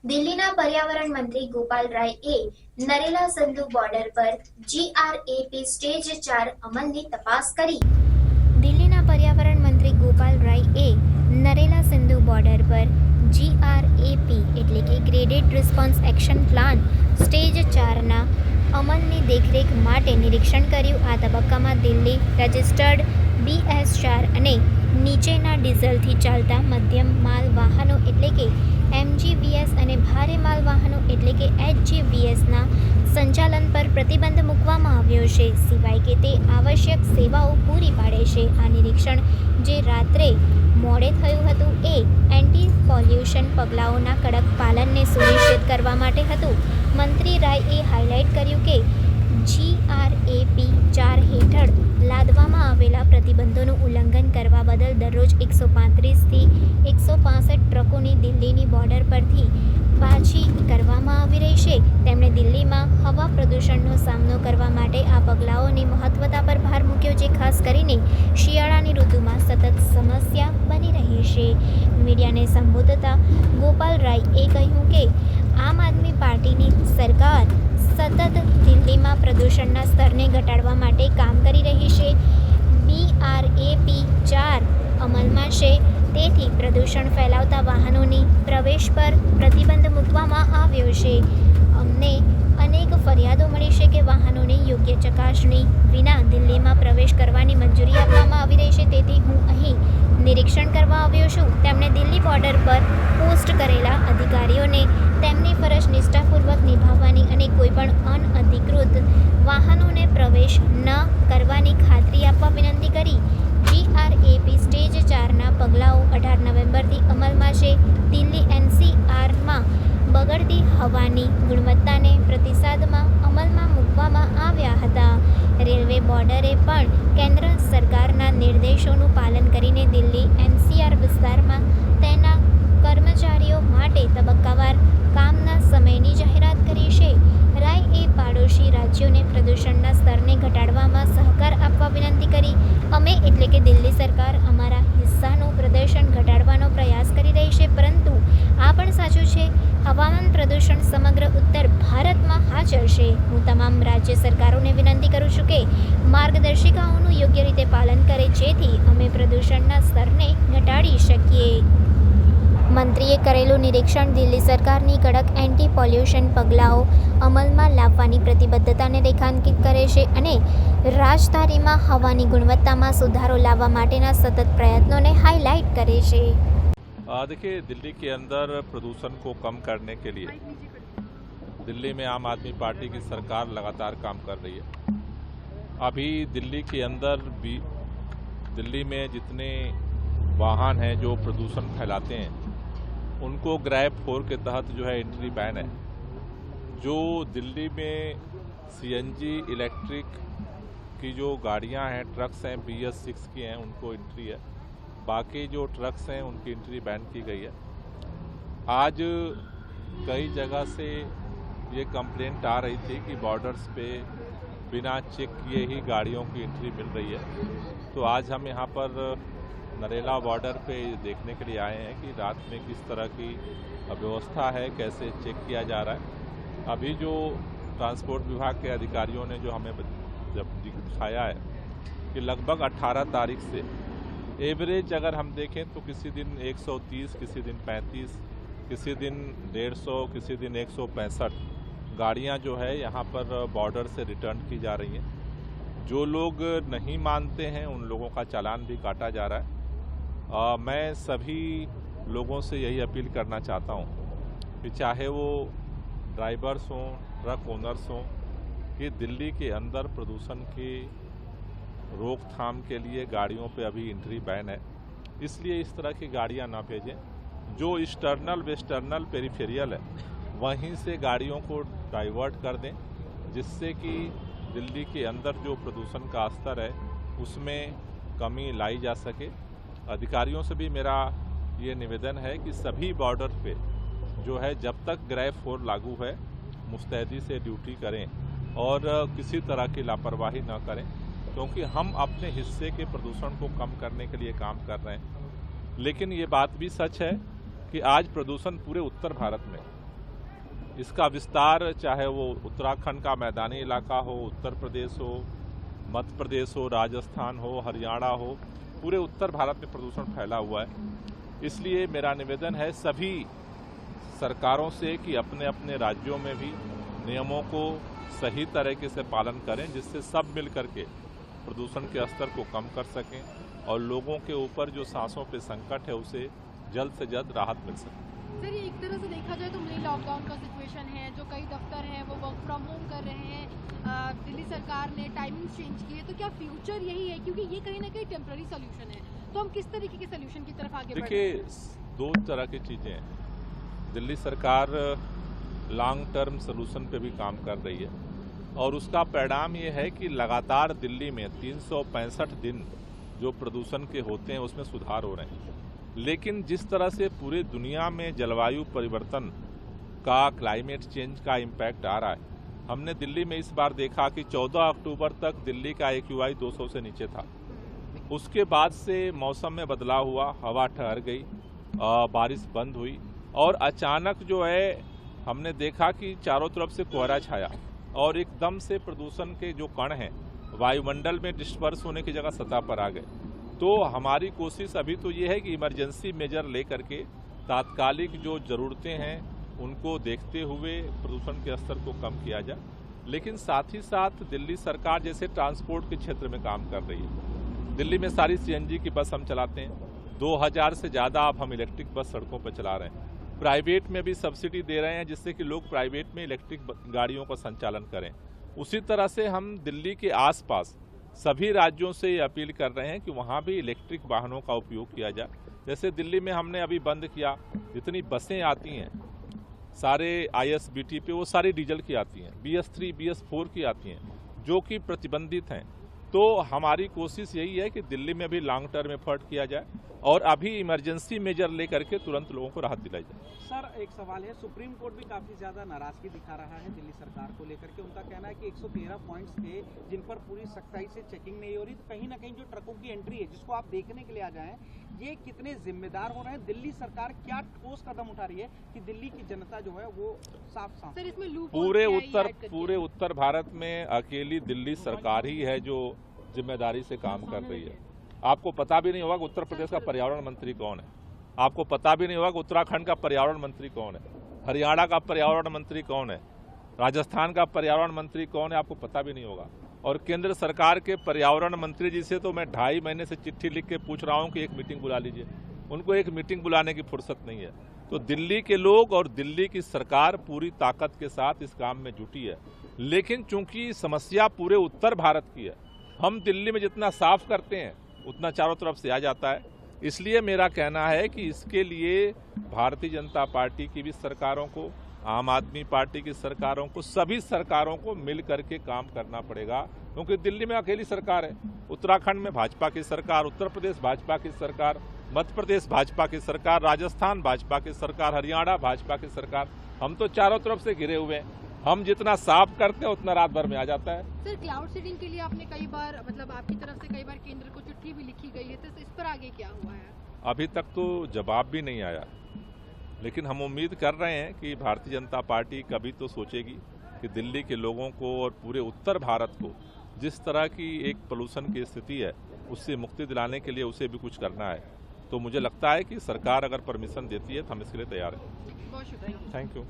દિલ્હીના પર્યાવરણ મંત્રી ગોપાલ રાયે નરેલા સંધુ બોર્ડર પર GRAP સ્ટેજ 4 અમલની તપાસ કરી. દિલ્હીના પર્યાવરણ મંત્રી ગોપાલ રાયે નરેલા સિંધુ બોર્ડર પર GRAP એટલે કે graded response action plan stage 4ના અમલની દેખરેખ માટે નિરીક્ષણ કર્યું. આ તબક્કામાં દિલ્હી રજિસ્ટર્ડ BS4 અને નીચેના ડીઝલથી ચાલતા મધ્યમ માલ વાહનો એટલે કે MGVS અને ભારે માલ વાહનો એટલે કે HGVSના સંચાલન પર પ્રતિબંધ મૂકવામાં આવ્યો છે, સિવાય કે તે આવશ્યક સેવાઓ પૂરી પાડે છે. આ નિરીક્ષણ જે રાત્રે મોડે થયું હતું એ એન્ટી પોલ્યુશન પગલાઓના કડક પાલનને સુનિશ્ચિત કરવા માટે હતું. મંત્રી રાયે હાઇલાઇટ કર્યું કે GRAP 4 હેઠળ લાદવામાં આવેલા પ્રતિબંધોનું ઉલ્લંઘન કરવા બદલ દરરોજ 135થી 165 ટ્રકોની દિલ્હીની બોર્ડર પરથી પાછી કરવામાં આવી રહી છે. તેમણે દિલ્હીમાં હવા પ્રદૂષણનો સામનો કરવા માટે આ પગલાઓની મહત્વતા પર ભાર મૂક્યો, જે ખાસ કરીને શિયાળાની ઋતુમાં સતત સમસ્યા બની રહી છે. મીડિયાને સંબોધતા ગોપાલ રાયે કહ્યું કે આમ આદમી પાર્ટીની સરકાર સતત દિલ્હીમાં પ્રદૂષણના સ્તરને ઘટાડવા માટે કામ કરી રહી છે. BRAP 4 અમલમાં છે, તેથી પ્રદૂષણ ફેલાવતા વાહનોની પ્રવેશ પર પ્રતિબંધ મૂકવામાં આવ્યો છે. અમને અનેક ફરિયાદો મળી છે કે વાહનોની યોગ્ય ચકાસણી વિના દિલ્હીમાં પ્રવેશ કરવાની મંજૂરી આપવામાં આવી રહી છે, તેથી હું અહીં નિરીક્ષણ કરવા આવ્યો છું. તેમણે દિલ્હી બોર્ડર પર પોસ્ટ કરેલા અધિકારીઓને તેમની ફરજ નિષ્ઠાપૂર્વક નિભાવવાની અને કોઈપણ અનઅધિકૃત વાહનોને પ્રવેશ ન કરવાની ખાતરી આપવા વિનંતી કરી. GRAP સ્ટેજ 4ના પગલાઓ 18 નવેમ્બરથી અમલમાં છે. દિલ્હી NCRમાં બગડતી હવાની ગુણવત્તાને પ્રતિસાદમાં અમલમાં મૂકવામાં આવ્યા હતા. રેલવે બોર્ડરે પણ કેન્દ્ર સરકારના નિર્દેશોનું પાલન કરીને દિલ્હી NCR વિસ્તારમાં તેના કર્મચારીઓ માટે તબક્કાવાર કામના સમયની જાહેરાત કરી છે. રાયે પાડોશી રાજ્યોને પ્રદૂષણના સ્તરને ઘટાડવામાં સહકાર આપવા વિનંતી કરી. અમે એટલે કે દિલ્હી સરકાર અમારા હિસ્સાનું પ્રદર્શન ઘટાડવાનો પ્રયાસ કરી રહી છે, પરંતુ આ પણ સાચું છે, હવામાન પ્રદૂષણ સમગ્ર ઉત્તર ભારતમાં હાજર છે. હું તમામ રાજ્ય સરકારોને વિનંતી કરું છું કે માર્ગદર્શિકાઓનું યોગ્ય રીતે પાલન કરે, જેથી અમે પ્રદૂષણના સ્તરને ઘટાડી શકીએ. મંત્રીએ કરેલું નિરીક્ષણ દિલ્હી સરકારની કડક એન્ટી પોલ્યુશન પગલાઓ અમલમાં લાવવાની પ્રતિબદ્ધતાને રેખાંકિત કરે છે અને રાજધાનીમાં હવાની ગુણવત્તામાં સુધારો લાવવા માટેના સતત પ્રયત્નોને હાઇલાઇટ કરે છે. देखिए, दिल्ली के अंदर प्रदूषण को कम करने के लिए दिल्ली में आम आदमी पार्टी की सरकार लगातार काम कर रही है. अभी दिल्ली के अंदर भी दिल्ली में जितने वाहन हैं जो प्रदूषण फैलाते हैं उनको ग्रैप 4 के तहत जो है एंट्री बैन है. जो दिल्ली में CNG इलेक्ट्रिक की जो गाड़ियां हैं, ट्रक्स हैं, BS6 की हैं, उनको एंट्री है. बाकी जो ट्रक्स हैं उनकी एंट्री बैन की गई है. आज कई जगह से ये कंप्लेंट आ रही थी कि बॉर्डर्स पे बिना चेक किए ही गाड़ियों की एंट्री मिल रही है. तो आज हम यहाँ पर नरेला बॉर्डर पे देखने के लिए आए हैं कि रात में किस तरह की व्यवस्था है, कैसे चेक किया जा रहा है. अभी जो ट्रांसपोर्ट विभाग के अधिकारियों ने जो हमें जब दिखाया है कि लगभग 18 तारीख से एवरेज अगर हम देखें तो किसी दिन 130, किसी दिन 35, किसी दिन 150, किसी दिन 165 गाड़ियां जो है यहाँ पर बॉर्डर से रिटर्न की जा रही हैं. जो लोग नहीं मानते हैं उन लोगों का चालान भी काटा जा रहा है. मैं सभी लोगों से यही अपील करना चाहता हूँ कि चाहे वो ड्राइवर्स हों, ट्रक ओनर्स हों, कि दिल्ली के अंदर प्रदूषण की रोकथाम के लिए गाड़ियों पे अभी एंट्री बैन है. इसलिए इस तरह की गाड़ियां ना भेजें. जो ईस्टर्नल वेस्टर्नल पेरिफेरियल है वहीं से गाड़ियों को डाइवर्ट कर दें, जिससे कि दिल्ली के अंदर जो प्रदूषण का स्तर है उसमें कमी लाई जा सके. अधिकारियों से भी मेरा ये निवेदन है कि सभी बॉर्डर पे जो है जब तक ग्रैप 4 लागू है मुस्तैदी से ड्यूटी करें और किसी तरह की लापरवाही न करें. क्योंकि हम अपने हिस्से के प्रदूषण को कम करने के लिए काम कर रहे हैं। लेकिन ये बात भी सच है कि आज प्रदूषण पूरे उत्तर भारत में, इसका विस्तार चाहे वो उत्तराखंड का मैदानी इलाका हो, उत्तर प्रदेश हो, मध्य प्रदेश हो, राजस्थान हो, हरियाणा हो, पूरे उत्तर भारत में प्रदूषण फैला हुआ है। इसलिए मेरा निवेदन है सभी सरकारों से कि अपने अपने राज्यों में भी नियमों को सही तरीके से पालन करें, जिससे सब मिल करके प्रदूषण के स्तर को कम कर सकें और लोगों के ऊपर जो सांसों पे संकट है उसे जल्द से जल्द राहत मिल सके। सर, ये एक तरह से देखा जाए तो मिनी लॉकडाउन का सिचुएशन है, जो कई दफ्तर हैं वो वर्क फ्रॉम होम कर रहे हैं, दिल्ली सरकार ने टाइमिंग चेंज की है, तो क्या फ्यूचर यही है? क्योंकि ये कहीं ना कहीं टेम्पररी सोल्यूशन है, तो हम किस तरीके के सोल्यूशन की तरफ आगे बढ़ रहे हैं? देखिए, दो तरह की चीजें हैं। दिल्ली सरकार लॉन्ग टर्म सोल्यूशन पे भी काम कर रही है और उसका परिणाम ये है कि लगातार दिल्ली में 365 दिन जो प्रदूषण के होते हैं उसमें सुधार हो रहे हैं। लेकिन जिस तरह से पूरे दुनिया में जलवायु परिवर्तन का, क्लाइमेट चेंज का इम्पैक्ट आ रहा है, हमने दिल्ली में इस बार देखा कि 14 अक्टूबर तक दिल्ली का AQI 200 से नीचे था। उसके बाद से मौसम में बदलाव हुआ, हवा ठहर गई, बारिश बंद हुई और अचानक जो है हमने देखा कि चारों तरफ से कोहरा छाया और एकदम से प्रदूषण के जो कण हैं वायुमंडल में डिस्पर्स होने की जगह सतह पर आ गए। तो हमारी कोशिश अभी तो ये है कि इमरजेंसी मेजर लेकर के तात्कालिक जो ज़रूरतें हैं उनको देखते हुए प्रदूषण के स्तर को कम किया जाए। लेकिन साथ ही साथ दिल्ली सरकार जैसे ट्रांसपोर्ट के क्षेत्र में काम कर रही है। दिल्ली में सारी CNG की बस हम चलाते हैं, 2000 से ज़्यादा अब हम इलेक्ट्रिक बस सड़कों पर चला रहे हैं। प्राइवेट में भी सब्सिडी दे रहे हैं जिससे कि लोग प्राइवेट में इलेक्ट्रिक गाड़ियों का संचालन करें। उसी तरह से हम दिल्ली के आसपास सभी राज्यों से ये अपील कर रहे हैं कि वहाँ भी इलेक्ट्रिक वाहनों का उपयोग किया जाए। जैसे दिल्ली में हमने अभी बंद किया, जितनी बसें आती हैं सारे ISBT पे वो सारी डीजल की आती हैं, BS3 BS4 की आती हैं जो कि प्रतिबंधित हैं। तो हमारी कोशिश यही है कि दिल्ली में भी लॉन्ग टर्म एफर्ट किया जाए और अभी इमरजेंसी मेजर लेकर के तुरंत लोगों को राहत दिलाई जाए। सर, एक सवाल है, सुप्रीम कोर्ट भी काफी ज्यादा नाराजगी दिखा रहा है दिल्ली सरकार को लेकर के। उनका कहना है कि 113 पॉइंट्स थे जिन पर पूरी सख्ताई से चेकिंग नहीं हो रही, तो कहीं ना कहीं जो ट्रकों की एंट्री है जिसको आप देखने के लिए आ जाएं, ये कितने जिम्मेदार हो रहे हैं? दिल्ली सरकार क्या ठोस कदम उठा रही है कि दिल्ली की जनता जो है वो साफ साफ? सर, इसमें लूप पूरे उत्तर भारत में अकेली दिल्ली सरकार ही है जो जिम्मेदारी से काम कर रही है। आपको पता भी नहीं होगा कि उत्तर प्रदेश का पर्यावरण मंत्री कौन है, आपको पता भी नहीं होगा कि उत्तराखंड का पर्यावरण मंत्री कौन है, हरियाणा का पर्यावरण मंत्री कौन है, राजस्थान का पर्यावरण मंत्री कौन है, आपको पता भी नहीं होगा। और केंद्र सरकार के पर्यावरण मंत्री जी से तो मैं 2.5 महीने से चिट्ठी लिख के पूछ रहा हूं कि एक मीटिंग बुला लीजिए। उनको एक मीटिंग बुलाने की फुर्सत नहीं है। तो दिल्ली के लोग और दिल्ली की सरकार पूरी ताकत के साथ इस काम में जुटी है। लेकिन चूंकि समस्या पूरे उत्तर भारत की है, हम दिल्ली में जितना साफ करते हैं उतना चारों तरफ से आ जाता है। इसलिए मेरा कहना है कि इसके लिए भारतीय जनता पार्टी की भी सरकारों को, आम आदमी पार्टी की सरकारों को, सभी सरकारों को मिल करके काम करना पड़ेगा, क्योंकि दिल्ली में अकेली सरकार है। उत्तराखंड में भाजपा की सरकार, उत्तर प्रदेश भाजपा की सरकार, मध्य प्रदेश भाजपा की सरकार, राजस्थान भाजपा की सरकार, हरियाणा भाजपा की सरकार। हम तो चारों तरफ से घिरे हुए हैं। हम जितना साफ करते हैं उतना रात भर में आ जाता है। सर, क्लाउड सीडिंग के लिए आपने कई बार, मतलब आपकी तरफ से कई बार केंद्र को चिट्ठी भी लिखी गई है, तो इस पर आगे क्या हुआ है? अभी तक तो जवाब भी नहीं आया, लेकिन हम उम्मीद कर रहे हैं कि भारतीय जनता पार्टी कभी तो सोचेगी कि दिल्ली के लोगों को और पूरे उत्तर भारत को जिस तरह की एक पोल्यूशन की स्थिति है उससे मुक्ति दिलाने के लिए उसे भी कुछ करना है। तो मुझे लगता है कि सरकार अगर परमिशन देती है तो हम इसके लिए तैयार हैं। बहुत शुक्रिया। Thank you.